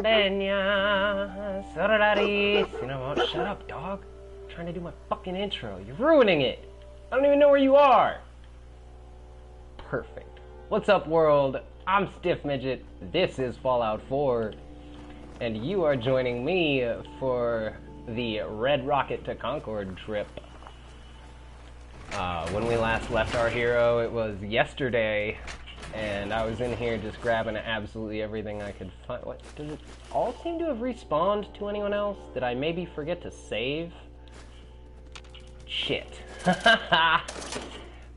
Benya, sororari. You know what? Shut up, dog. I'm trying to do my fucking intro. You're ruining it. I don't even know where you are. Perfect. What's up, world? I'm StiffMidget. This is Fallout 4. And you are joining me for the Red Rocket to Concord trip. When we last left our hero, it was yesterday. And I was in here just grabbing absolutely everything I could find. What, does it all seem to have respawned to anyone else? Did I maybe forget to save? Shit.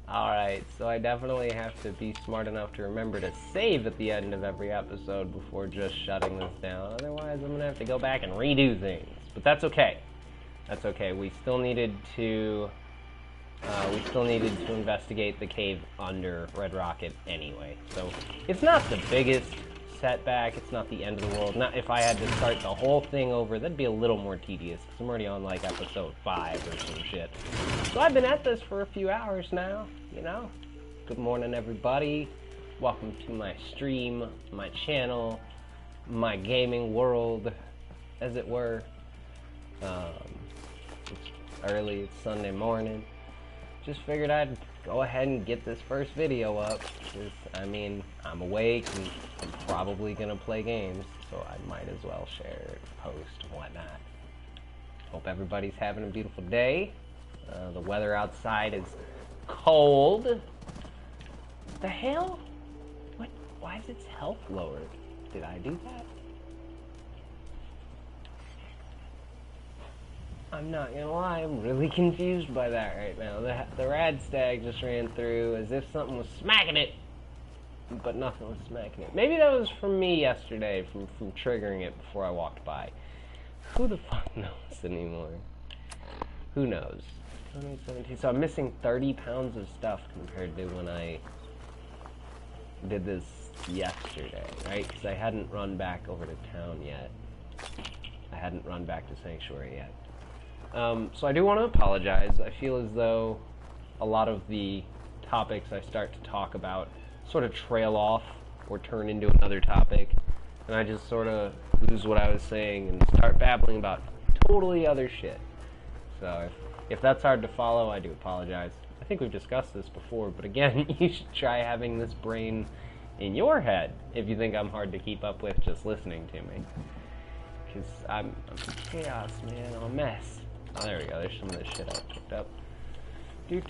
Alright, so I definitely have to be smart enough to remember to save at the end of every episode before just shutting this down. Otherwise, I'm gonna have to go back and redo things. But that's okay. That's okay. We still needed to investigate the cave under Red Rocket anyway. So it's not the biggest setback. It's not the end of the world. Not if I had to start the whole thing over, that'd be a little more tedious because I'm already on like episode 5 or some shit. So I've been at this for a few hours now, you know. Good morning, everybody. Welcome to my stream, my channel, my gaming world, as it were. It's early. It's Sunday morning. Just figured I'd go ahead and get this first video up, because, I mean, I'm awake and I'm probably gonna play games, so I might as well share, post, and whatnot. Hope everybody's having a beautiful day. The weather outside is cold. What the hell? What? Why is its health lowered? Did I do that? I'm not gonna lie, I'm really confused by that right now. The rad stag just ran through as if something was smacking it, but nothing was smacking it. Maybe that was from me yesterday, from triggering it before I walked by. Who the fuck knows anymore? Who knows? 2017. So I'm missing 30 pounds of stuff compared to when I did this yesterday, right? Because I hadn't run back over to town yet. I hadn't run back to Sanctuary yet. So I do want to apologize. I feel as though a lot of the topics I start to talk about sort of trail off or turn into another topic, and I just sort of lose what I was saying and start babbling about totally other shit. So if that's hard to follow, I do apologize. I think we've discussed this before, but again, you should try having this brain in your head if you think I'm hard to keep up with just listening to me. Because I'm chaos, man. I'm a mess. Oh, there we go. There's some of this shit I picked up. I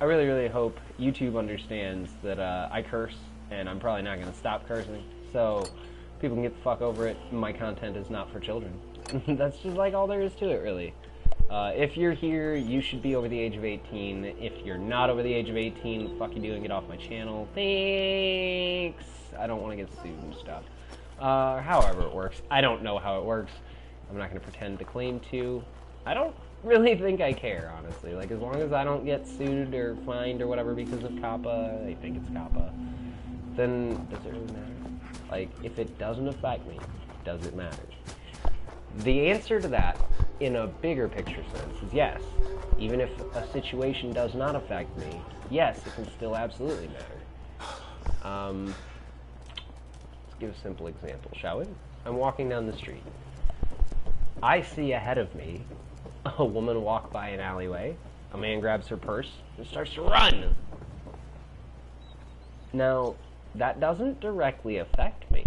really hope YouTube understands that I curse, and I'm probably not going to stop cursing. So people can get the fuck over it. My content is not for children. That's just like all there is to it, really. If you're here, you should be over the age of 18. If you're not over the age of 18, the fuck you doing? Get off my channel. Thanks. I don't want to get sued and stuff. However it works. I don't know how it works. I'm not going to pretend to claim to. I don't really think I care, honestly. Like, as long as I don't get sued or fined or whatever because of COPPA, I think it's COPPA, then does it really matter? Like, if it doesn't affect me, does it matter? The answer to that, in a bigger picture sense, is yes. Even if a situation does not affect me, yes, it can still absolutely matter. Let's give a simple example, shall we? I'm walking down the street. I see ahead of me a woman walk by an alleyway. A man grabs her purse and starts to run. Now, that doesn't directly affect me,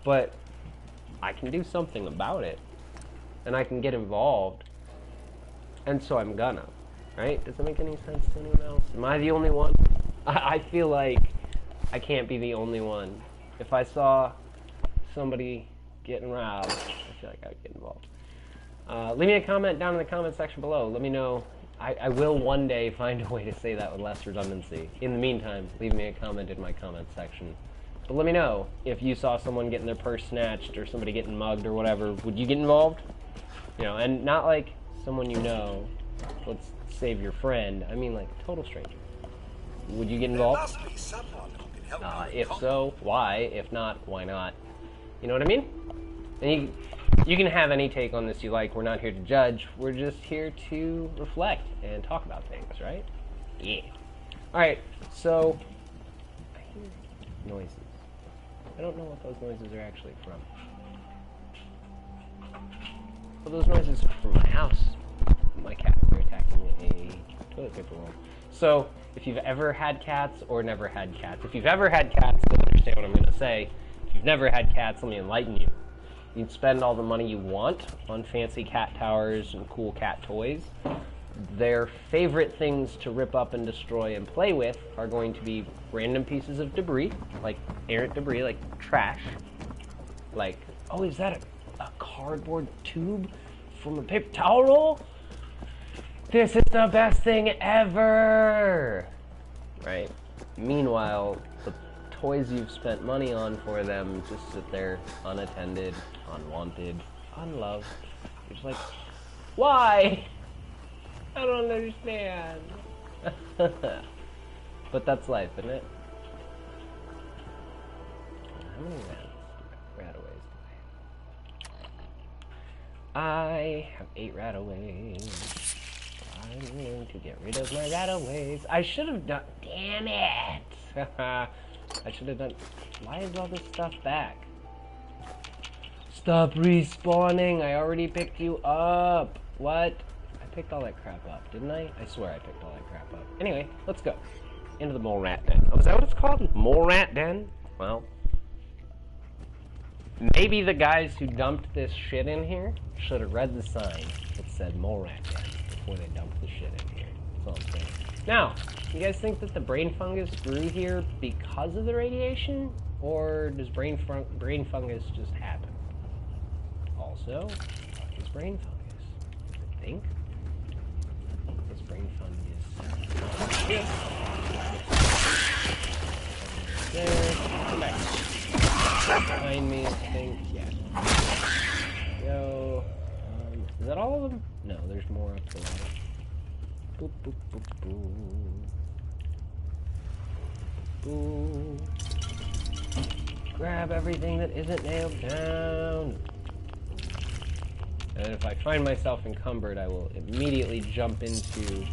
but I can do something about it, and I can get involved, and so I'm gonna, right? Does that make any sense to anyone else? Am I the only one? I feel like I can't be the only one. If I saw somebody getting robbed, I feel like I would get involved. Leave me a comment down in the comment section below. Let me know. I will one day find a way to say that with less redundancy. In the meantime, leave me a comment in my comment section. But let me know if you saw someone getting their purse snatched or somebody getting mugged or whatever. Would you get involved? You know, and not like someone you know. Let's save your friend. I mean like a total stranger. Would you get involved? There must be someone who can help If so, why? If not, why not? You know what I mean? And you can have any take on this you like. We're not here to judge. We're just here to reflect and talk about things, right? Yeah. Alright, so I hear noises. I don't know what those noises are actually from. Well, those noises are from my house. My cats are attacking a toilet paper roll. So, if you've ever had cats or never had cats, if you've ever had cats, you'll understand what I'm going to say. If you've never had cats, let me enlighten you. You'd spend all the money you want on fancy cat towers and cool cat toys. Their favorite things to rip up and destroy and play with are going to be random pieces of debris, like errant debris, like trash. Like, oh, is that a cardboard tube from a paper towel roll? This is the best thing ever! Right? Meanwhile, the toys you've spent money on for them just sit there unattended, unwanted, unloved. You're just like, why? I don't understand. But that's life, isn't it? How many rataways do I have? I have 8 rataways. I'm going to get rid of my rataways. I should have done... Damn it! I should have done... Why is all this stuff back? Stop respawning! I already picked you up! What? I picked all that crap up, didn't I? I swear I picked all that crap up. Anyway, let's go. Into the mole rat den. Oh, is that what it's called? Mole rat den? Well... Maybe the guys who dumped this shit in here should have read the sign that said mole rat den before they dumped the shit in here. That's all I'm saying. Now, you guys think that the brain fungus grew here because of the radiation? Or does brain fungus just happen? Also, what is brain fungus? I think. Is brain fungus... Yes. There. Come back. Behind me, I think. Yeah. Go. Is that all of them? No, there's more up the ladder. Boop, boop, boop, boop. Boop. Grab everything that isn't nailed down. And if I find myself encumbered, I will immediately jump into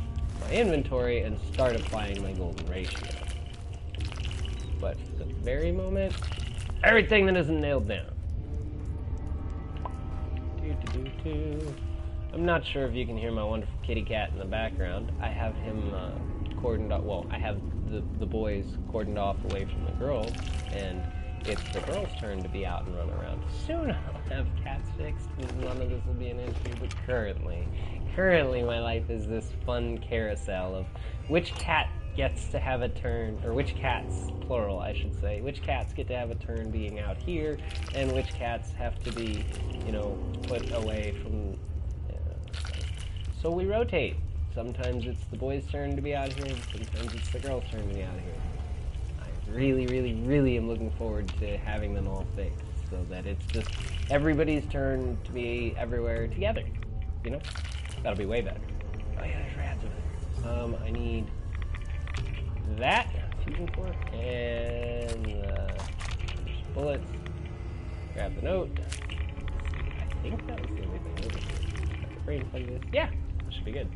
my inventory and start applying my golden ratio. But for the very moment, everything that isn't nailed down. I'm not sure if you can hear my wonderful kitty cat in the background. I have him cordoned off. Well, I have the boys cordoned off away from the girls, and it's the girls' turn to be out and run around. Soon I'll have cats fixed, and none of this will be an issue. But currently, my life is this fun carousel of which cat gets to have a turn, or which cats, plural I should say, which cats get to have a turn being out here, and which cats have to be, you know, put away from, so we rotate. Sometimes it's the boys' turn to be out here, and sometimes it's the girls' turn to be out here. I really am looking forward to having them all fixed, so that it's just everybody's turn to be everywhere together, you know? That'll be way better. Oh yeah, there's rats over there. I need that fusion core and bullets. Grab the note. I think that was the only thing over here. Brain plug this. Yeah, that should be good.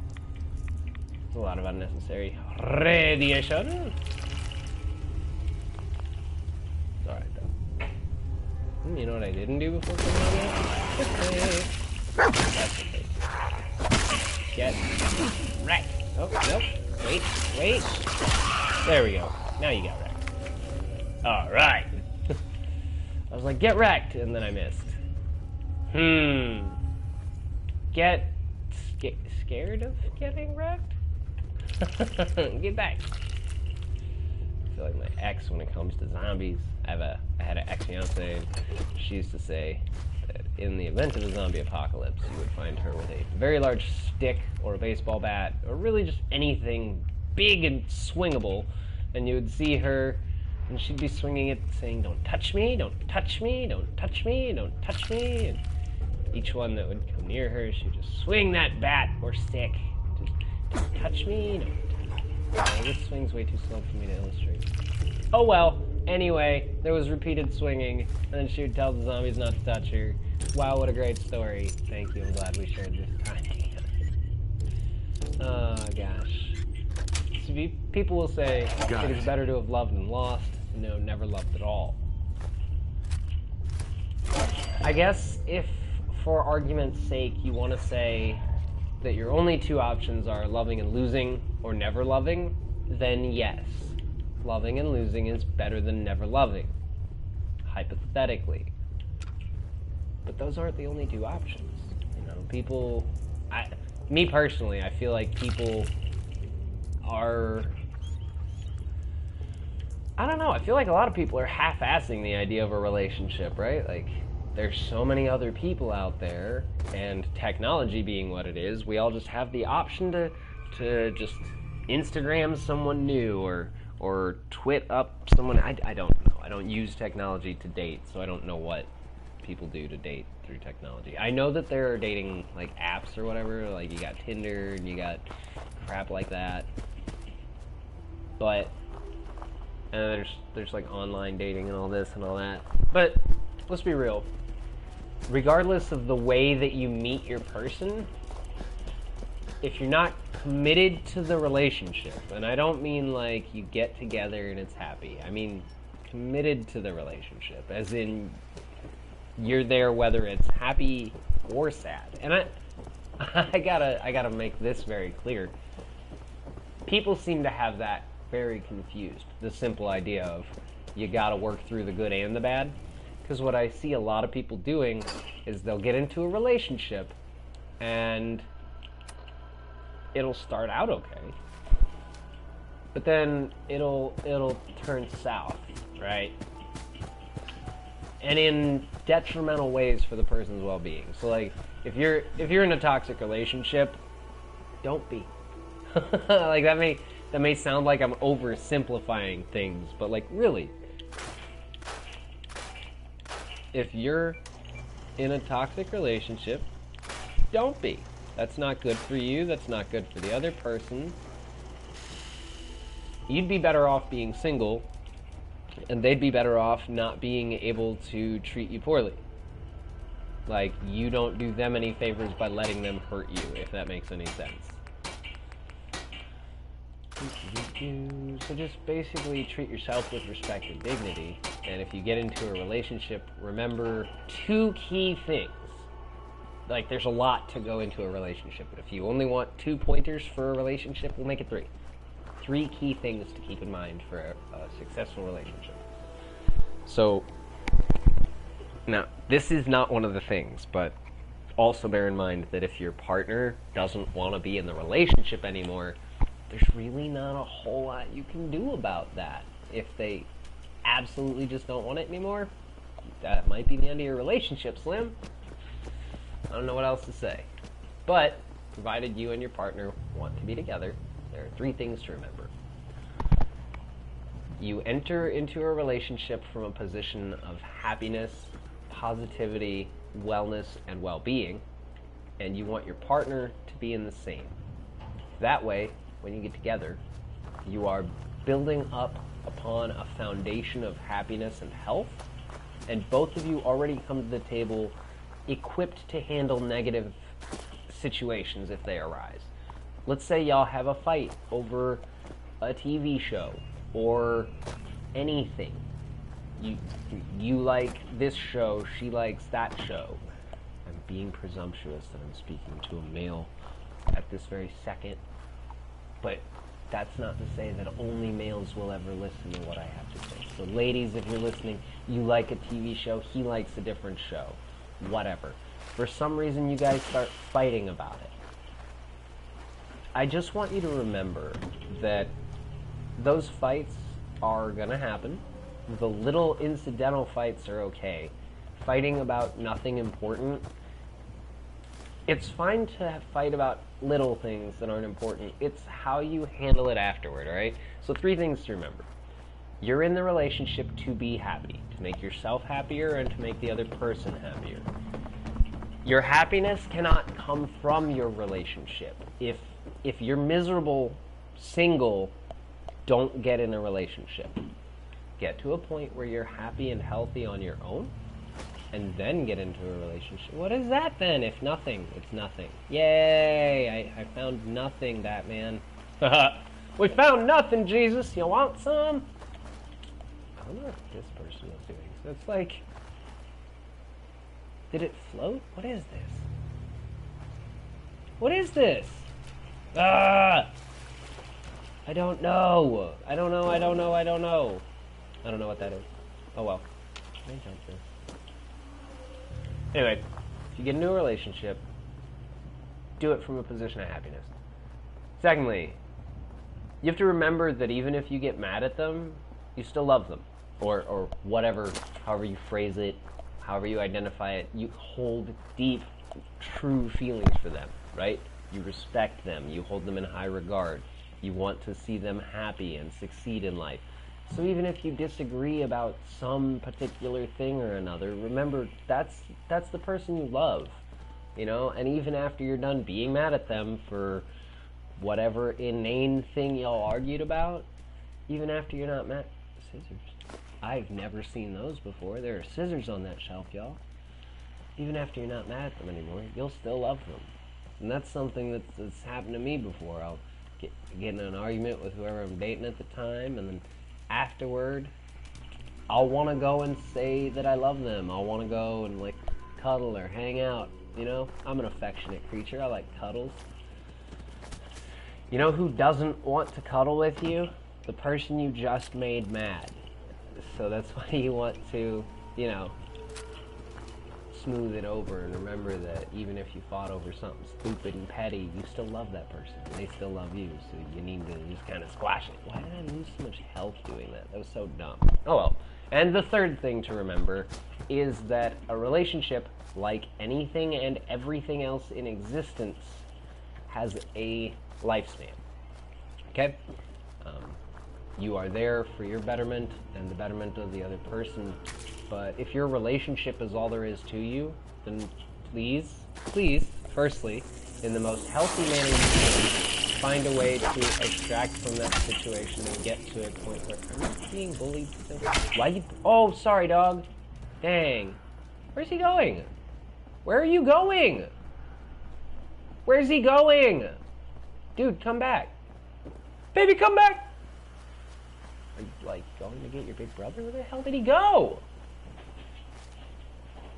There's a lot of unnecessary radiation. It's alright though. You know what I didn't do before coming on here? That's okay. Get wrecked. Oh, nope. Wait. There we go. Now you got wrecked. Alright. I was like, get wrecked, and then I missed. Get scared of getting wrecked? Get back. I feel like my ex when it comes to zombies. I had an ex-fiance. She used to say that in the event of a zombie apocalypse, you would find her with a very large stick or a baseball bat or really just anything big and swingable, and you would see her and she'd be swinging it saying, don't touch me, don't touch me, don't touch me, don't touch me, and each one that would come near her, she'd just swing that bat or stick. Just, don't touch me, don't touch me. Oh, this swing's way too slow for me to illustrate. Oh well, anyway, there was repeated swinging, and then she would tell the zombies not to touch her. Wow, what a great story. Thank you, I'm glad we shared this time together. Oh gosh. People will say it is better to have loved and lost, no, never loved at all. I guess if, for argument's sake, you want to say that your only two options are loving and losing or never loving, then yes, loving and losing is better than never loving, hypothetically. But those aren't the only two options. You know, people, me personally, I feel like people are, I don't know, I feel like a lot of people are half-assing the idea of a relationship, right? Like, there's so many other people out there, and technology being what it is, we all just have the option to just Instagram someone new or twit up someone. I don't know. I don't use technology to date, so I don't know what people do to date through technology. I know that there are dating like apps or whatever, like you got Tinder and you got crap like that. But and there's like online dating and all this and all that. But let's be real. Regardless of the way that you meet your person, if you're not committed to the relationship, and I don't mean like you get together and it's happy. I mean committed to the relationship, as in you're there whether it's happy or sad. And I gotta make this very clear. People seem to have that very confused. The simple idea of you gotta work through the good and the bad. Because what I see a lot of people doing is they'll get into a relationship and it'll start out okay, but then it'll turn south, right? And in detrimental ways for the person's well-being. So like if you're in a toxic relationship, don't be. Like that may sound like I'm oversimplifying things, but like really, if you're in a toxic relationship, don't be. That's not good for you. That's not good for the other person. You'd be better off being single, and they'd be better off not being able to treat you poorly. Like, you don't do them any favors by letting them hurt you, if that makes any sense. So just basically treat yourself with respect and dignity. And if you get into a relationship, remember two key things. Like, there's a lot to go into a relationship, but if you only want 2 pointers for a relationship, we'll make it 3. 3 key things to keep in mind for a successful relationship. So, now, this is not one of the things, but also bear in mind that if your partner doesn't want to be in the relationship anymore, there's really not a whole lot you can do about that. If they absolutely just don't want it anymore, that might be the end of your relationship, Slim. I don't know what else to say. But, provided you and your partner want to be together, there are 3 things to remember. You enter into a relationship from a position of happiness, positivity, wellness, and well-being, and you want your partner to be in the same. That way, when you get together, you are building up upon a foundation of happiness and health, and both of you already come to the table equipped to handle negative situations if they arise. Let's say y'all have a fight over a TV show or anything. You like this show, she likes that show. I'm being presumptuous that I'm speaking to a male at this very second, but that's not to say that only males will ever listen to what I have to say. So ladies, if you're listening, you like a TV show, he likes a different show, whatever. For some reason you guys start fighting about it. I just want you to remember that those fights are gonna happen. The little incidental fights are okay. Fighting about nothing important, it's fine to fight about little things that aren't important. It's how you handle it afterward, alright? So 3 things to remember. You're in the relationship to be happy, to make yourself happier and to make the other person happier. Your happiness cannot come from your relationship. If you're miserable, single, don't get in a relationship. Get to a point where you're happy and healthy on your own, and then get into a relationship. What is that then? If nothing, it's nothing. Yay! I found nothing, Batman. We found nothing, Jesus. You want some? I don't know what this person was doing. So it's like, Did it float? What is this? What is this? Ah! I don't know. I don't know. I don't know. I don't know. I don't know what that is. Oh well. I jump this. Anyway, if you get into a relationship, do it from a position of happiness. Secondly, you have to remember that even if you get mad at them, you still love them. Or whatever, however you phrase it, however you identify it, you hold deep, true feelings for them, right? You respect them. You hold them in high regard. You want to see them happy and succeed in life. So even if you disagree about some particular thing or another, remember that's the person you love, you know? And even after you're done being mad at them for whatever inane thing y'all argued about, even after you're not mad... Scissors. I've never seen those before. There are scissors on that shelf, y'all. Even after you're not mad at them anymore, you'll still love them. And that's something that's happened to me before. I'll get in an argument with whoever I'm dating at the time, and then afterward, I'll want to go and say that I love them. I'll want to go and, like, cuddle or hang out, you know? I'm an affectionate creature. I like cuddles. You know who doesn't want to cuddle with you? The person you just made mad. So that's why you want to, you know, smooth it over and remember that even if you fought over something stupid and petty, you still love that person. They still love you, so you need to just kind of squash it. Why did I lose so much health doing that? That was so dumb. Oh well. And the third thing to remember is that a relationship, like anything and everything else in existence, has a lifespan. Okay? You are there for your betterment and the betterment of the other person, but if your relationship is all there is to you, then please, firstly, in the most healthy manner you can, find a way to extract from that situation and get to a point where... Am I being bullied still? Why you... Oh, sorry, dog. Dang. Where's he going? Where are you going? Where's he going? Dude, come back. Baby, come back! Are you, like, going to get your big brother? Where the hell did he go?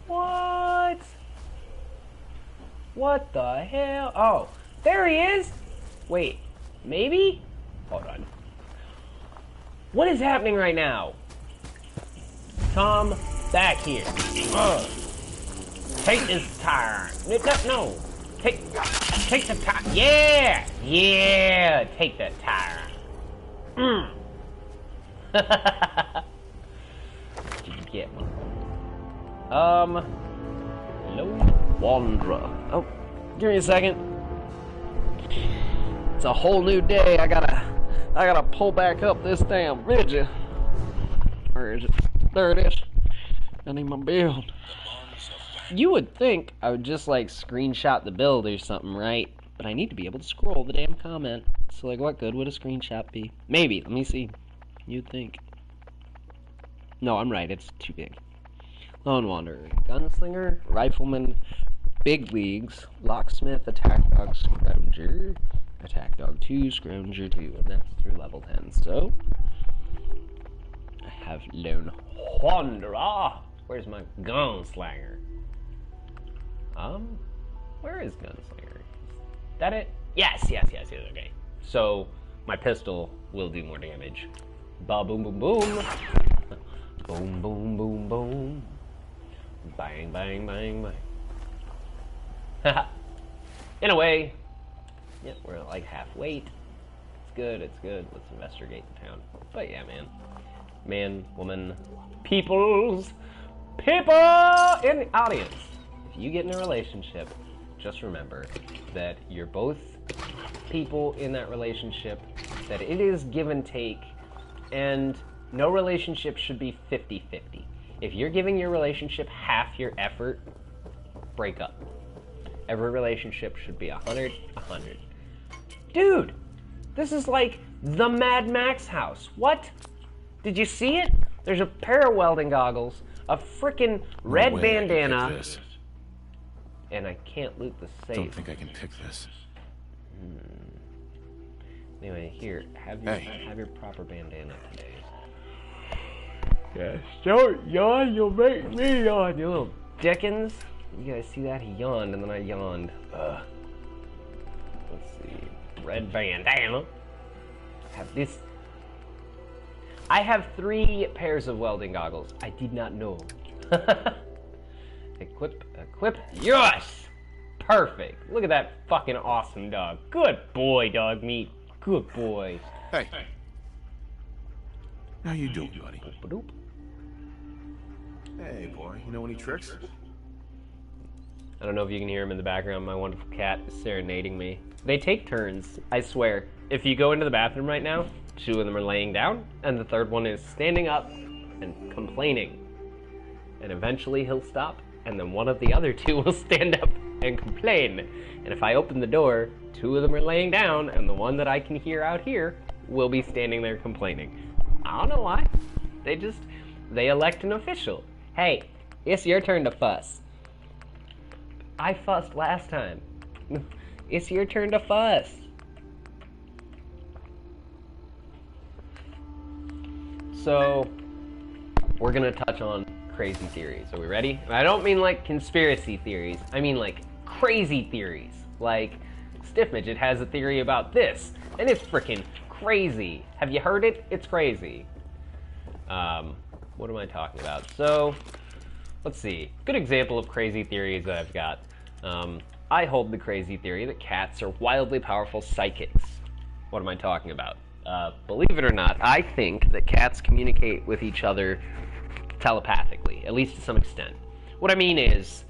What? What the hell? Oh, there he is! Wait, maybe? Hold on. What is happening right now? Come back here. Ugh. Take this tire. No. Take the tire. Yeah! Yeah! Take that tire. Did you get one? Hello, Wanderer. Oh, give me a second. It's a whole new day. I gotta pull back up this damn bridge. Where is it? There it is. I need my build. You would think I would just like screenshot the build or something, right? But I need to be able to scroll the damn comment. So like, what good would a screenshot be? Maybe. Let me see. You'd think. No, I'm right. It's too big. Lone Wanderer, Gunslinger, Rifleman, Big Leagues, Locksmith, Attack Dog, Scrounger, Attack Dog 2, Scrounger 2, and that's through level 10. So, I have Lone Wanderer. Where's my Gunslinger? Where is Gunslinger? Is that it? Yes, okay. So, my pistol will do more damage. Ba boom boom boom. Boom boom boom boom. Bang bang bang bang. Haha. In a way. Yep, we're at like half weight. It's good. Let's investigate the town. But yeah, man, woman, people in the audience. If you get in a relationship, just remember that you're both people in that relationship, that it is give and take, and no relationship should be 50-50. If you're giving your relationship half your effort, break up. Every relationship should be 100. Dude, this is like the Mad Max house. What? Did you see it? There's a pair of welding goggles, a frickin' red bandana, and I can't loot the safe. Don't think I can pick this. Anyway, here, have your proper bandana today. Yes, don't yawn, you'll make me yawn, you little dickens. You guys see that? He yawned, and then I yawned. Ugh. Let's see. Red bandana. Have this. I have 3 pairs of welding goggles. I did not know. Equip. Yes! Perfect. Look at that fucking awesome dog. Good boy, dog meat. Good boy. Hey. How you doing, buddy? Ba-doop. Hey, boy. You know any tricks? I don't know if you can hear him in the background. My wonderful cat is serenading me. They take turns, I swear. If you go into the bathroom right now, 2 of them are laying down, and the 3rd one is standing up and complaining. And eventually he'll stop, and then one of the other 2 will stand up and complain. And if I open the door, 2 of them are laying down, and the one that I can hear out here will be standing there complaining. I don't know why. They elect an official. Hey, it's your turn to fuss. I fussed last time. It's your turn to fuss. So, we're gonna touch on crazy theories. Are we ready? I don't mean like conspiracy theories. I mean like crazy theories. Like, StiffMidget has a theory about this, and it's freaking crazy. Have you heard it? It's crazy. What am I talking about? So, let's see. Good example of crazy theories that I've got. I hold the crazy theory that cats are wildly powerful psychics. What am I talking about? Believe it or not, I think that cats communicate with each other telepathically, at least to some extent. What I mean is,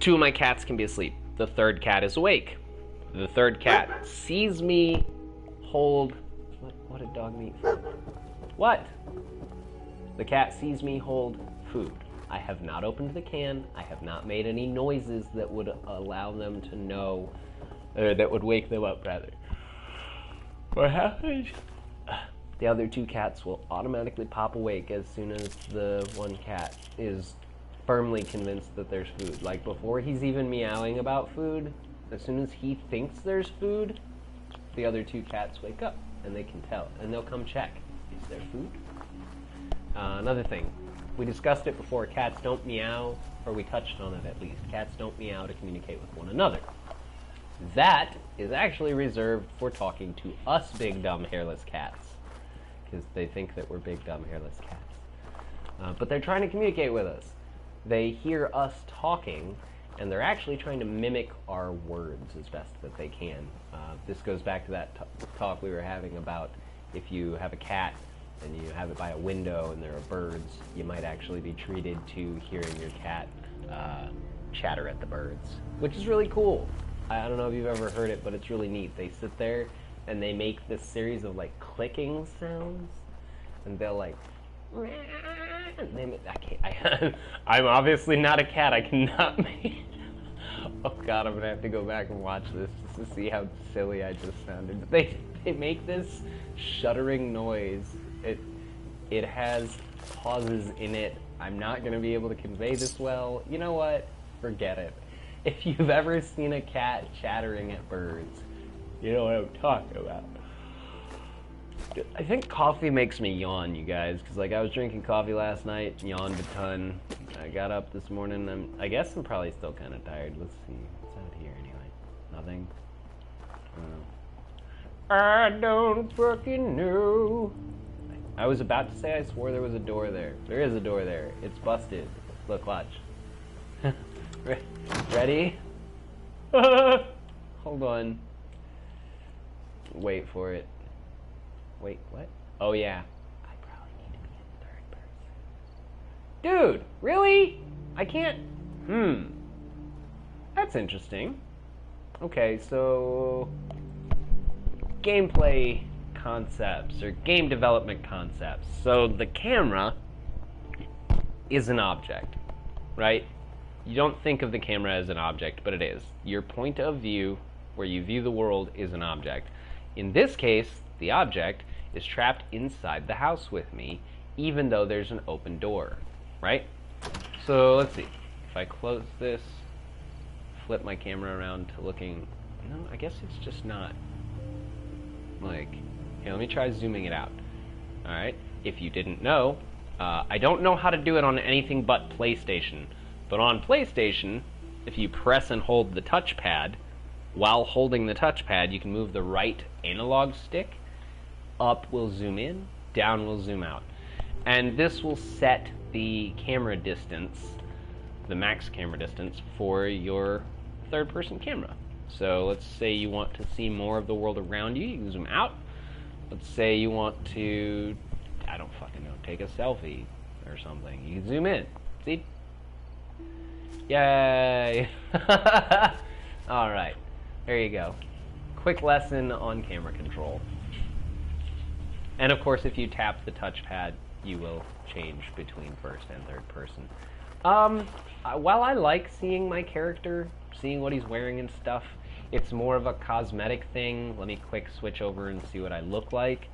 2 of my cats can be asleep. The 3rd cat is awake. The 3rd cat sees me hold... What did dog meat for? What? The cat sees me hold food. I have not opened the can. I have not made any noises that would allow them to know, or that would wake them up, rather. What happens? The other 2 cats will automatically pop awake as soon as the one cat is firmly convinced that there's food. Like, before he's even meowing about food, as soon as he thinks there's food, the other 2 cats wake up, and they can tell, and they'll come check. Is there food? Another thing. We discussed it before. Cats don't meow, or we touched on it at least. Cats don't meow to communicate with one another. That is actually reserved for talking to us big, dumb, hairless cats. Because they think that we're big, dumb, hairless cats. But they're trying to communicate with us. They hear us talking, and they're actually trying to mimic our words as best that they can. This goes back to that talk we were having about if you have a cat and you have it by a window and there are birds, you might actually be treated to hearing your cat chatter at the birds, which is really cool. I don't know if you've ever heard it, but it's really neat. They sit there and they make this series of like clicking sounds, and they'll like... I'm obviously not a cat. I cannot make... Oh god, I'm gonna have to go back and watch this just to see how silly I just sounded. They make this shuddering noise. It has pauses in it. I'm not gonna be able to convey this well. You know what? Forget it. If you've ever seen a cat chattering at birds, you know what I'm talking about. I think coffee makes me yawn, you guys, because like I was drinking coffee last night, yawned a ton. I got up this morning, I guess I'm probably still kind of tired. Let's see, what's out here anyway? Nothing? I don't fucking know. I was about to say I swore there was a door there. There is a door there. It's busted. Look, watch. Ready? Hold on. Wait for it. Wait, what? Oh yeah. I probably need to be in 3rd person. Dude, really? I can't... That's interesting. Okay, so... gameplay concepts, or game development concepts. So the camera is an object, right? You don't think of the camera as an object, but it is. Your point of view, where you view the world, is an object. In this case, the object is trapped inside the house with me, even though there's an open door, right? So let's see. If I close this, flip my camera around to looking, no, I guess it's just not. Like, here, let me try zooming it out. Alright, if you didn't know, I don't know how to do it on anything but PlayStation, But on PlayStation, if you press and hold the touchpad, while holding the touchpad, you can move the right analog stick. Up will zoom in, down will zoom out. And this will set the camera distance, the max camera distance, for your third-person camera. So let's say you want to see more of the world around you, you can zoom out. Let's say you want to, I don't fucking know, take a selfie or something. You can zoom in. See? Yay! Alright, there you go. Quick lesson on camera control. And of course, if you tap the touchpad, you will change between first and third person. While I like seeing my character, seeing what he's wearing and stuff, it's more of a cosmetic thing. Let me quick switch over and see what I look like.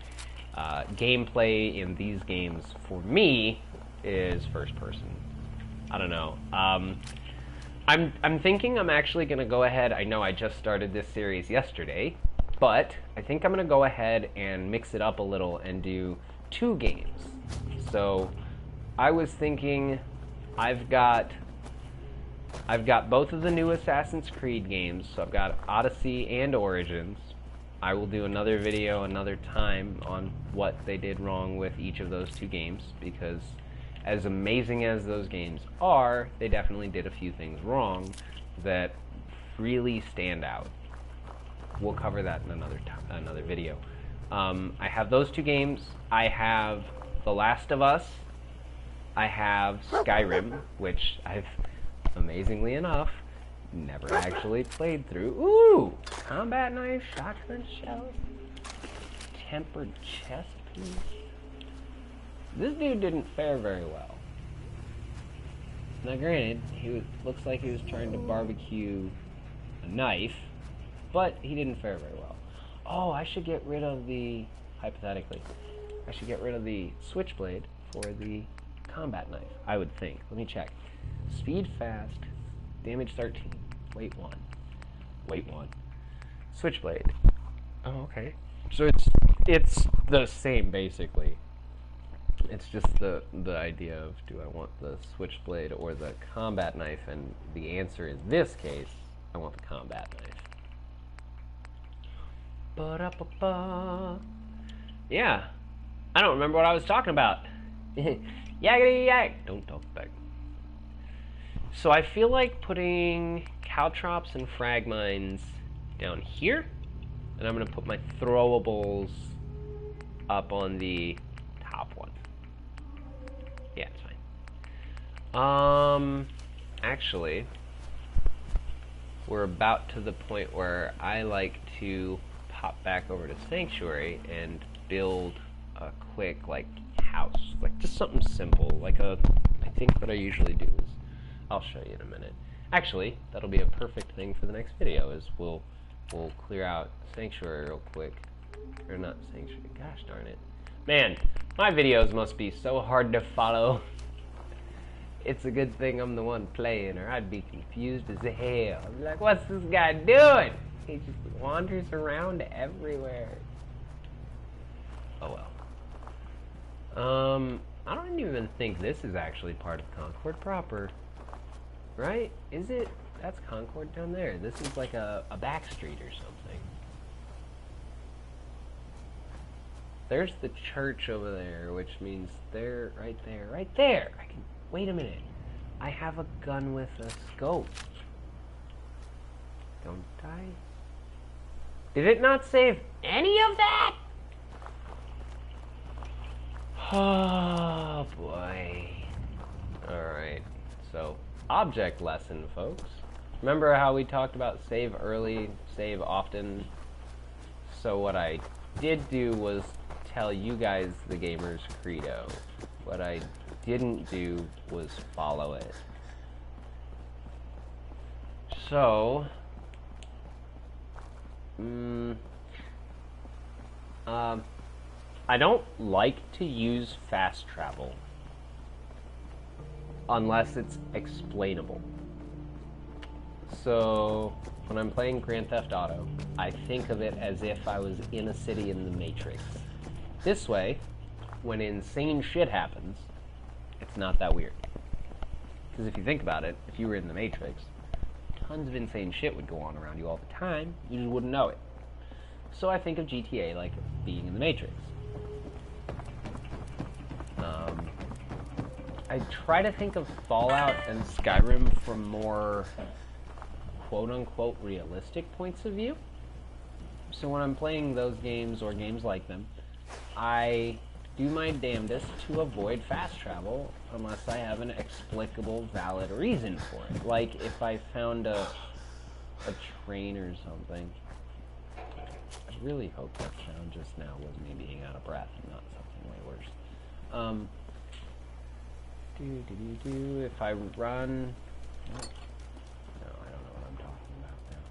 Gameplay in these games, for me, is first person. I don't know. I'm thinking I'm actually going to go ahead. I know I just started this series yesterday, but I think I'm going to go ahead and mix it up a little and do 2 games. So I was thinking I've got both of the new Assassin's Creed games. So I've got Odyssey and Origins. I will do another video another time on what they did wrong with each of those 2 games, because as amazing as those games are, they definitely did a few things wrong that really stand out. We'll cover that in another video. I have those 2 games. I have The Last of Us. I have Skyrim, which I've, amazingly enough, never actually played through. Ooh! Combat knife, shotgun shells, tempered chest piece. This dude didn't fare very well. Now granted, looks like he was trying to barbecue a knife, but he didn't fare very well. Oh, I should get rid of the, hypothetically, I should get rid of the switchblade for the combat knife, I would think. Let me check. Speed fast, damage 13, weight 1. Weight 1. Switchblade. Oh, okay. So it's the same basically. It's just the idea of, do I want the switchblade or the combat knife? And the answer in this case, I want the combat knife. Ba-da-ba-ba. Yeah. I don't remember what I was talking about. Yakety yak. Don't talk back. So I feel like putting caltrops and frag mines down here, and I'm going to put my throwables up on the top one. Yeah, it's fine. Actually, we're about to the point where I like to pop back over to Sanctuary and build a quick, like, house. Like, just something simple. Like I think what I usually do is, I'll show you in a minute. Actually, that'll be a perfect thing for the next video, is we'll clear out Sanctuary real quick. Or not Sanctuary, gosh darn it. Man, my videos must be so hard to follow. It's a good thing I'm the one playing, or I'd be confused as hell. I'd be like, what's this guy doing? He just wanders around everywhere. Oh well. I don't even think this is actually part of Concord proper. Right? Is it? That's Concord down there. This is like a back street or something. There's the church over there, which means they're right there. Right there! I can... Wait a minute. I have a gun with a scope. Don't I? Did it not save any of that? Oh, boy. Alright. So, object lesson, folks. Remember how we talked about save early, save often? So what I did do was tell you guys the gamer's credo. What I didn't do was follow it. So, I don't like to use fast travel unless it's explainable. So, when I'm playing Grand Theft Auto, I think of it as if I was in a city in the Matrix. This way, when insane shit happens, it's not that weird. Because if you think about it, if you were in the Matrix, tons of insane shit would go on around you all the time. You just wouldn't know it. So I think of GTA like being in the Matrix. I try to think of Fallout and Skyrim from more quote-unquote realistic points of view. So when I'm playing those games or games like them, I do my damnedest to avoid fast travel unless I have an explicable, valid reason for it. Like if I found a train or something. I really hope that sound just now was me being out of breath and not something way worse. If I run... No, I don't know what I'm talking about now.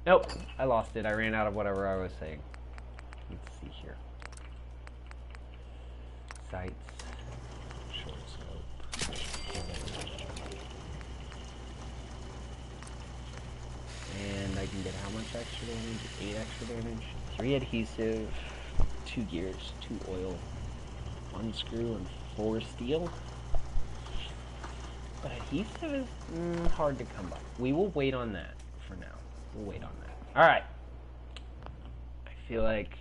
Nope, I lost it. I ran out of whatever I was saying. Let's see here. Sights. Short scope. And I can get how much extra damage? 8 extra damage. 3 adhesive. 2 gears. 2 oil. 1 screw and 4 steel. But adhesive is hard to come by. We will wait on that for now. We'll wait on that. Alright. I feel like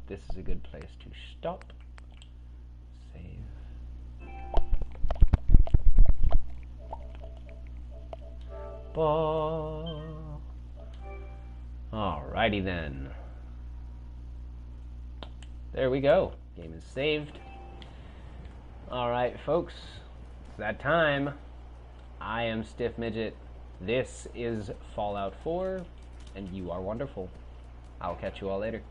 this is a good place to stop. Save. Alrighty then. There we go. Game is saved. Alright, folks. It's that time. I am StiffMidget. This is Fallout 4, and you are wonderful. I'll catch you all later.